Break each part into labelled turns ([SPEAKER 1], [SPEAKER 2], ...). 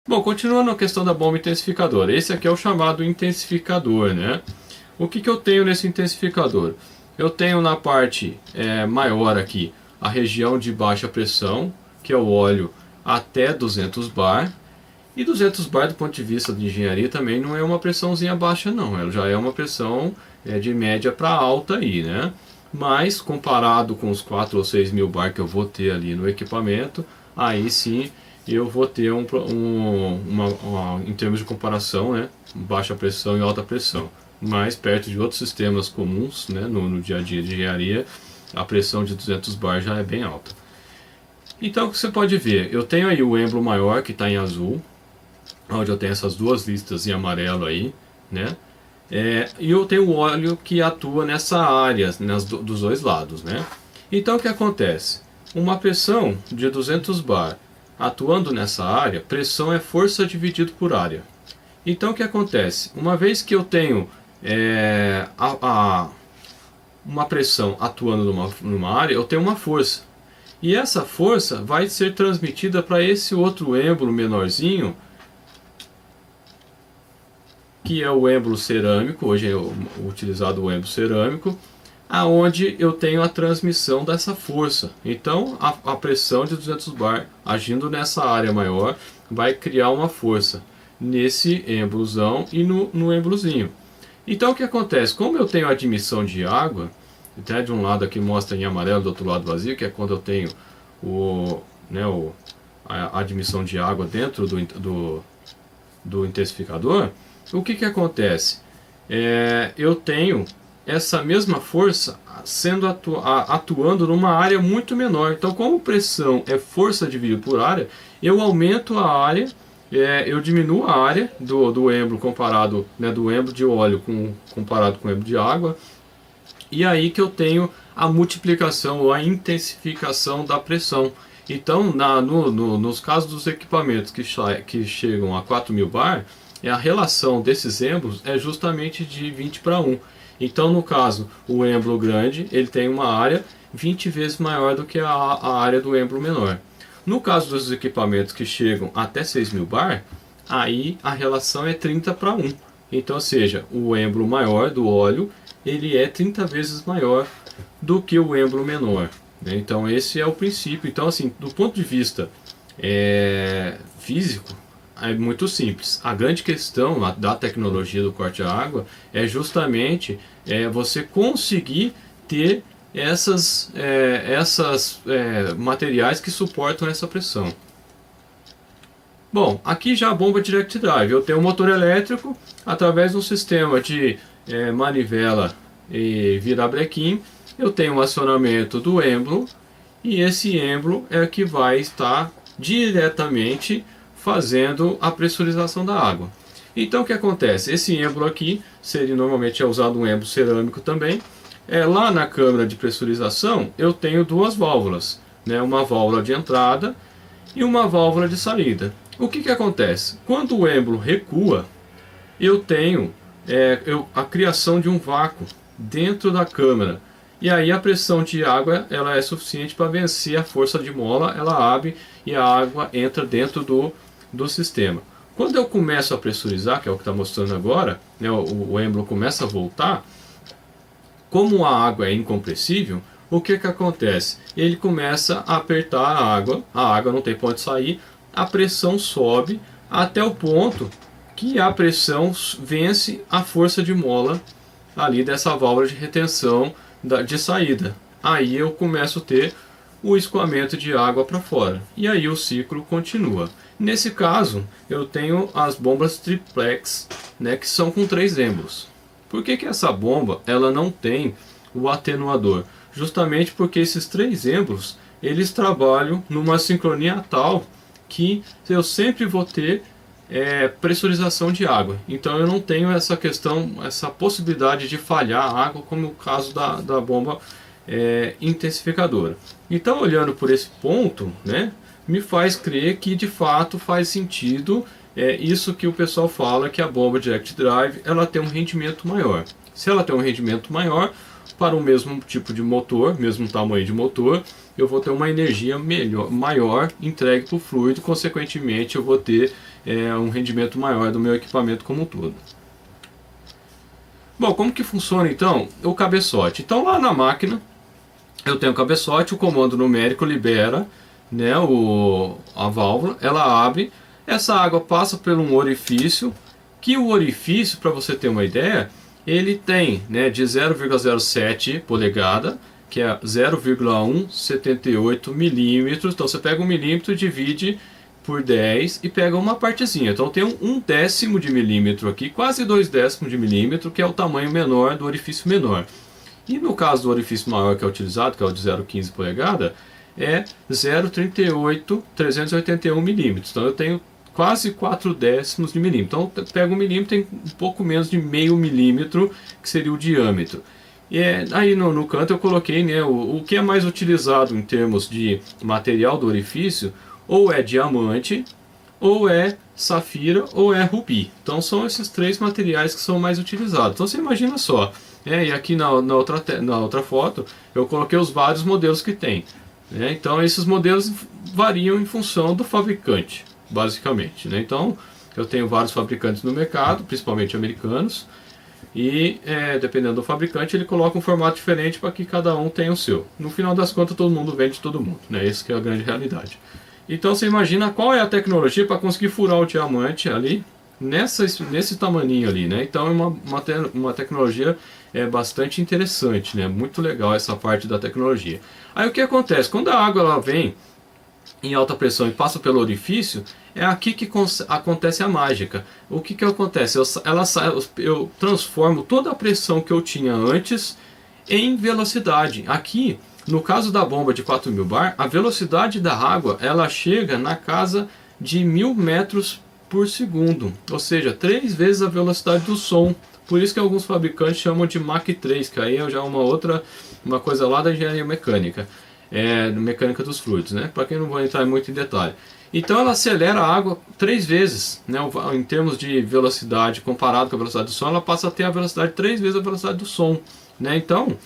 [SPEAKER 1] Bom, continuando a questão da bomba intensificadora, esse aqui é o chamado intensificador, né? O que eu tenho nesse intensificador? Eu tenho na parte maior aqui a região de baixa pressão, que é o óleo até 200 bar. E 200 bar do ponto de vista de engenharia também não é uma pressãozinha baixa não, ela já é uma pressão de média para alta aí, né? Mas comparado com os 4 ou 6 mil bar que eu vou ter ali no equipamento, aí sim eu vou ter em termos de comparação, né, baixa pressão e alta pressão. Mas perto de outros sistemas comuns, né, no dia a dia de engenharia, a pressão de 200 bar já é bem alta. Então o que você pode ver, eu tenho aí o êmbolo maior que está em azul, onde eu tenho essas duas listas em amarelo aí, né? E eu tenho o óleo que atua nessa área, dos dois lados, né? Então o que acontece? Uma pressão de 200 bar atuando nessa área, pressão é força dividido por área. Então o que acontece? Uma vez que eu tenho uma pressão atuando numa área, eu tenho uma força. E essa força vai ser transmitida para esse outro êmbolo menorzinho, que é o êmbolo cerâmico, hoje é utilizado o êmbolo cerâmico, aonde eu tenho a transmissão dessa força. Então a pressão de 200 bar agindo nessa área maior vai criar uma força nesse êmbolozão e no êmbolozinho. Então o que acontece? Como eu tenho a admissão de água, até de um lado aqui mostra em amarelo, do outro lado vazio, que é quando eu tenho a admissão de água dentro do intensificador, o que acontece? Eu tenho essa mesma força sendo atuando numa área muito menor. Então, como pressão é força dividida por área, eu aumento a área, eu diminuo a área do êmbolo comparado, né, do êmbolo de óleo comparado com o êmbolo de água, e aí que eu tenho a multiplicação ou a intensificação da pressão. Então, nos casos dos equipamentos que chegam a 4.000 bar, a relação desses êmbolos é justamente de 20 para 1. Então, no caso, o êmbolo grande ele tem uma área 20 vezes maior do que a área do êmbolo menor. No caso dos equipamentos que chegam até 6.000 bar, aí a relação é 30 para 1. Então, ou seja, o êmbolo maior do óleo ele é 30 vezes maior do que o êmbolo menor, né? Então esse é o princípio. Então, assim, do ponto de vista físico, é muito simples. A grande questão da tecnologia do corte à água é justamente você conseguir ter essas materiais que suportam essa pressão. Bom, aqui já a bomba Direct Drive. Eu tenho um motor elétrico através de um sistema de manivela e virabrequim. Eu tenho um acionamento do êmbolo e esse êmbolo é que vai estar diretamente fazendo a pressurização da água. Então o que acontece? Esse êmbolo aqui normalmente é usado um êmbolo cerâmico também. Lá na câmara de pressurização eu tenho duas válvulas, né? Uma válvula de entrada e uma válvula de saída. O que acontece? Quando o êmbolo recua, eu tenho a criação de um vácuo dentro da câmara. E aí a pressão de água ela é suficiente para vencer a força de mola, ela abre e a água entra dentro do sistema. Quando eu começo a pressurizar, que é o que está mostrando agora, né, o êmbolo começa a voltar, como a água é incompressível, o que acontece? Ele começa a apertar a água não tem ponto de sair, a pressão sobe até o ponto que a pressão vence a força de mola ali dessa válvula de retenção de saída. Aí eu começo a ter o escoamento de água para fora. E aí o ciclo continua. Nesse caso, eu tenho as bombas triplex, né, que são com 3 êmbolos. Por que essa bomba ela não tem o atenuador? Justamente porque esses 3 êmbolos eles trabalham numa sincronia tal que eu sempre vou ter pressurização de água. Então eu não tenho essa questão, essa possibilidade de falhar a água, como o caso da bomba intensificadora. Então, olhando por esse ponto, né, me faz crer que de fato faz sentido isso que o pessoal fala, que a bomba Direct Drive ela tem um rendimento maior. Se ela tem um rendimento maior, para o mesmo tipo de motor, mesmo tamanho de motor, eu vou ter uma energia maior entregue para o fluido, consequentemente eu vou ter um rendimento maior do meu equipamento como um todo. Bom, como que funciona então o cabeçote? Então lá na máquina eu tenho o cabeçote, o comando numérico libera, né, a válvula, ela abre, essa água passa por um orifício, que o orifício, para você ter uma ideia, ele tem, né, de 0,07 polegada, que é 0,178 milímetros. Então você pega 1 milímetro e divide por 10 e pega uma partezinha. Então tem um décimo de milímetro aqui, quase 2 décimos de milímetro, que é o tamanho menor do orifício menor. E no caso do orifício maior que é utilizado, que é o de 0,15 polegada, é 0,381 milímetros. Então eu tenho quase 4 décimos de milímetro. Então pega 1 milímetro, tem um pouco menos de meio milímetro, que seria o diâmetro. E aí no canto eu coloquei, né, o que é mais utilizado em termos de material do orifício, ou é diamante, ou é safira, ou é rubi. Então são esses 3 materiais que são mais utilizados. Então você imagina só, e aqui na outra foto eu coloquei os vários modelos que tem. Então esses modelos variam em função do fabricante, basicamente. Então eu tenho vários fabricantes no mercado, principalmente americanos, e dependendo do fabricante ele coloca um formato diferente para que cada um tenha o seu. No final das contas todo mundo vende todo mundo, Essa que é a grande realidade. Então você imagina qual é a tecnologia para conseguir furar o diamante ali nesse tamaninho ali, Então é uma tecnologia bastante interessante, Muito legal essa parte da tecnologia. Aí o que acontece? Quando a água ela vem em alta pressão e passa pelo orifício, é aqui que acontece a mágica. O que acontece? Eu transformo toda a pressão que eu tinha antes em velocidade. Aqui, no caso da bomba de 4.000 bar, a velocidade da água ela chega na casa de 1.000 metros por segundo, ou seja, 3 vezes a velocidade do som. Por isso que alguns fabricantes chamam de Mach 3, que aí é já uma coisa lá da engenharia mecânica, mecânica dos fluidos, Para quem não vai entrar muito em detalhe. Então ela acelera a água 3 vezes, em termos de velocidade, comparado com a velocidade do som, ela passa a ter a velocidade 3 vezes a velocidade do som. Então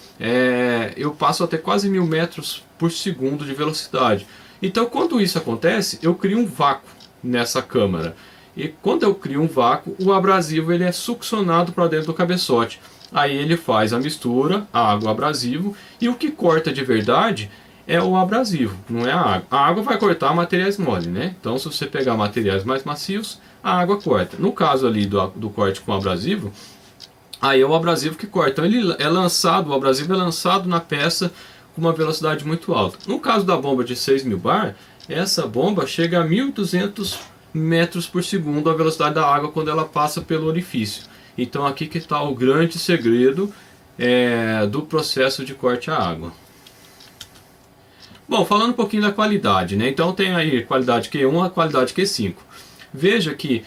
[SPEAKER 1] eu passo a ter quase 1.000 metros por segundo de velocidade. Então quando isso acontece, eu crio um vácuo nessa câmara. E quando eu crio um vácuo, o abrasivo ele é succionado para dentro do cabeçote. Aí ele faz a mistura, água, abrasivo, e o que corta de verdade é o abrasivo, não é a água. A água vai cortar materiais moles, Então se você pegar materiais mais macios, a água corta. No caso ali do corte com abrasivo, aí é o abrasivo que corta. Então o abrasivo é lançado na peça com uma velocidade muito alta. No caso da bomba de 6.000 bar, essa bomba chega a 1.200 metros por segundo a velocidade da água quando ela passa pelo orifício. Então aqui que está o grande segredo do processo de corte à água. Bom, falando um pouquinho da qualidade, Então tem aí qualidade Q1 e qualidade Q5. Veja que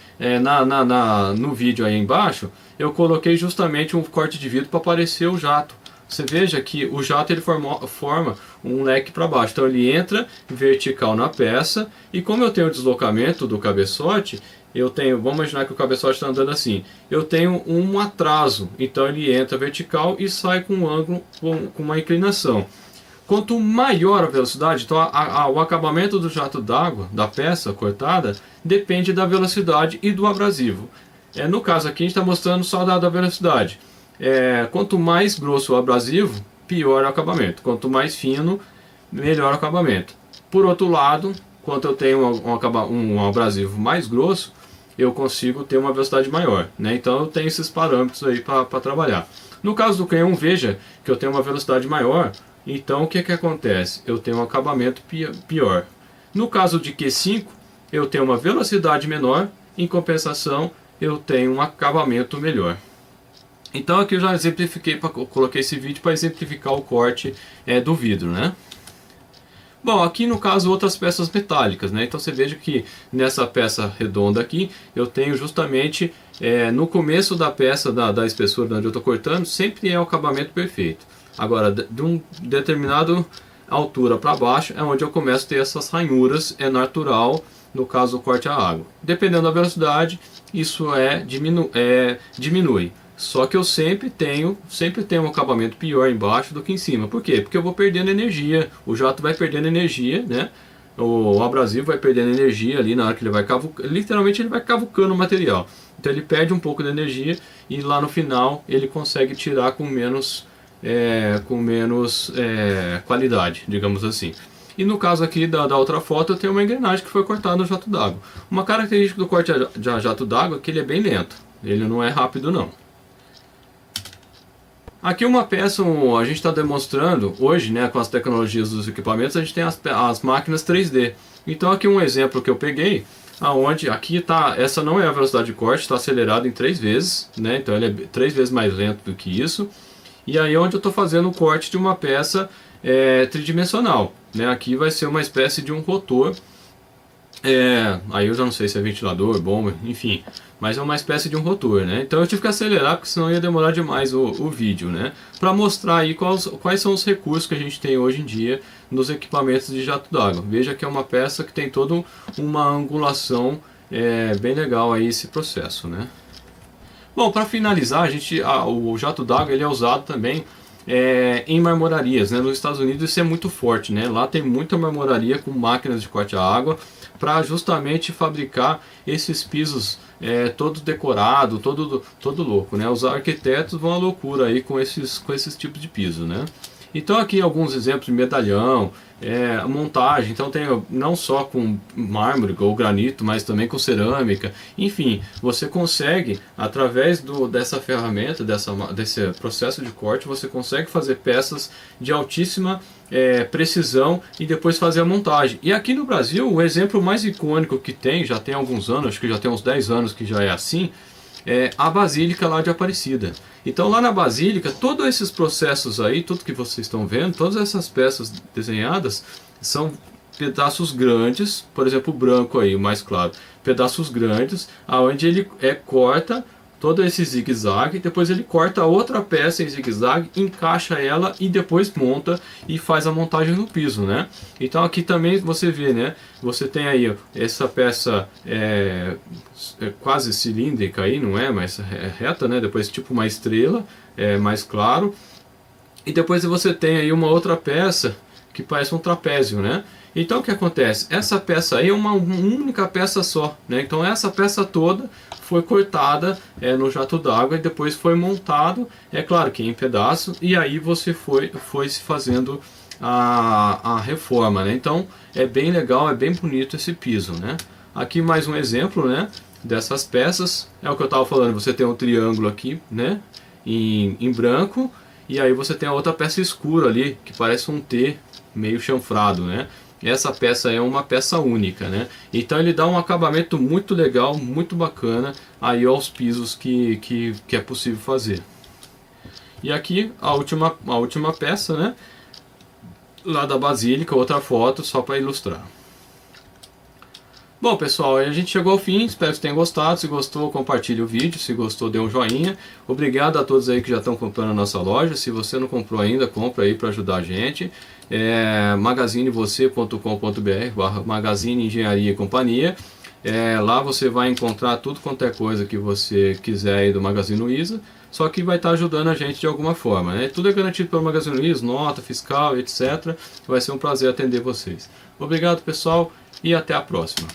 [SPEAKER 1] no vídeo aí embaixo eu coloquei justamente um corte de vidro para aparecer o jato. Você veja que o jato ele forma um leque para baixo, então ele entra vertical na peça, e como eu tenho o deslocamento do cabeçote, vamos imaginar que o cabeçote está andando assim, eu tenho um atraso, então ele entra vertical e sai com um ângulo, com uma inclinação. Quanto maior a velocidade, então o acabamento do jato d'água, da peça cortada, depende da velocidade e do abrasivo. No caso aqui a gente está mostrando só da velocidade. Quanto mais grosso o abrasivo, pior o acabamento. Quanto mais fino, melhor o acabamento. Por outro lado, quando eu tenho um abrasivo mais grosso, eu consigo ter uma velocidade maior, Então eu tenho esses parâmetros aí para trabalhar. No caso do canhão, veja que eu tenho uma velocidade maior, então o que acontece? Eu tenho um acabamento pior. No caso de Q5, eu tenho uma velocidade menor, em compensação eu tenho um acabamento melhor. Então aqui eu já exemplifiquei, coloquei esse vídeo para exemplificar o corte do vidro, Bom, aqui no caso outras peças metálicas, Então você veja que nessa peça redonda aqui, eu tenho justamente no começo da peça, da espessura onde eu estou cortando, sempre é o acabamento perfeito. Agora, de um determinado altura para baixo é onde eu começo a ter essas ranhuras, é natural, no caso do corte à água. Dependendo da velocidade, isso diminui. Só que eu sempre tenho um acabamento pior embaixo do que em cima. Por quê? Porque eu vou perdendo energia, o jato vai perdendo energia, o abrasivo vai perdendo energia ali na hora que ele vai cavucando, literalmente ele vai cavucando o material. Então ele perde um pouco de energia e lá no final ele consegue tirar com menos qualidade, digamos assim. E no caso aqui da outra foto eu tenho uma engrenagem que foi cortada no jato d'água. Uma característica do corte de jato d'água é que ele é bem lento, ele não é rápido não. Aqui uma peça, a gente está demonstrando hoje, né, com as tecnologias dos equipamentos, a gente tem as máquinas 3D. Então aqui um exemplo que eu peguei, aonde aqui está, essa não é a velocidade de corte, está acelerado em 3 vezes, né, então ele é 3 vezes mais lento do que isso. E aí onde eu estou fazendo o corte de uma peça tridimensional, né, aqui vai ser uma espécie de um rotor. Aí eu já não sei se é ventilador, bomba, enfim, mas é uma espécie de um rotor, né? Então eu tive que acelerar porque senão ia demorar demais o vídeo, né? Para mostrar aí quais são os recursos que a gente tem hoje em dia nos equipamentos de jato d'água. Veja que é uma peça que tem toda uma angulação bem legal aí esse processo, né? Bom, para finalizar, o jato d'água ele é usado também em marmorarias, né? Nos Estados Unidos isso é muito forte, né? Lá tem muita marmoraria com máquinas de corte à água para justamente fabricar esses pisos todo decorado, todo louco, né? Os arquitetos vão à loucura aí com esses tipos de piso, né? Então aqui alguns exemplos de medalhão, montagem, então tem não só com mármore ou granito, mas também com cerâmica, enfim, você consegue, através dessa ferramenta, desse processo de corte, você consegue fazer peças de altíssima precisão e depois fazer a montagem. E aqui no Brasil, o exemplo mais icônico que tem, já tem alguns anos, acho que já tem uns 10 anos que já é assim, é a Basílica lá de Aparecida. Então lá na Basílica, todos esses processos aí, tudo que vocês estão vendo, todas essas peças desenhadas são pedaços grandes, por exemplo o branco aí, o mais claro, pedaços grandes, aonde ele corta todo esse zigue-zague, depois ele corta outra peça em zigue-zague, encaixa ela e depois monta e faz a montagem no piso, né? Então aqui também você vê, né? Você tem aí essa peça quase cilíndrica aí, não é? Mas reta, né? Depois tipo uma estrela, mais claro. E depois você tem aí uma outra peça que parece um trapézio, né? Então o que acontece? Essa peça aí é uma única peça só, né? Então essa peça toda foi cortada no jato d'água e depois foi montado, é claro que em pedaço, e aí você foi se fazendo a reforma, né? Então é bem legal, é bem bonito esse piso, né? Aqui mais um exemplo, né, dessas peças, é o que eu estava falando, você tem um triângulo aqui, né, em branco, e aí você tem a outra peça escura ali, que parece um T meio chanfrado, né? Essa peça é uma peça única, né? Então ele dá um acabamento muito legal, muito bacana aí aos pisos que é possível fazer. E aqui a última peça, né? Lá da Basílica, outra foto só para ilustrar. Bom pessoal, a gente chegou ao fim, espero que tenham gostado. Se gostou, compartilhe o vídeo, se gostou, dê um joinha. Obrigado a todos aí que já estão comprando na nossa loja. Se você não comprou ainda, compra aí para ajudar a gente. magazinevocê.com.br/Magazine Engenharia e Companhia. Lá você vai encontrar tudo quanto é coisa que você quiser aí do Magazine Luiza, só que vai estar ajudando a gente de alguma forma, né? Tudo é garantido pelo Magazine Luiza, nota, fiscal, etc. Vai ser um prazer atender vocês. Obrigado pessoal e até a próxima.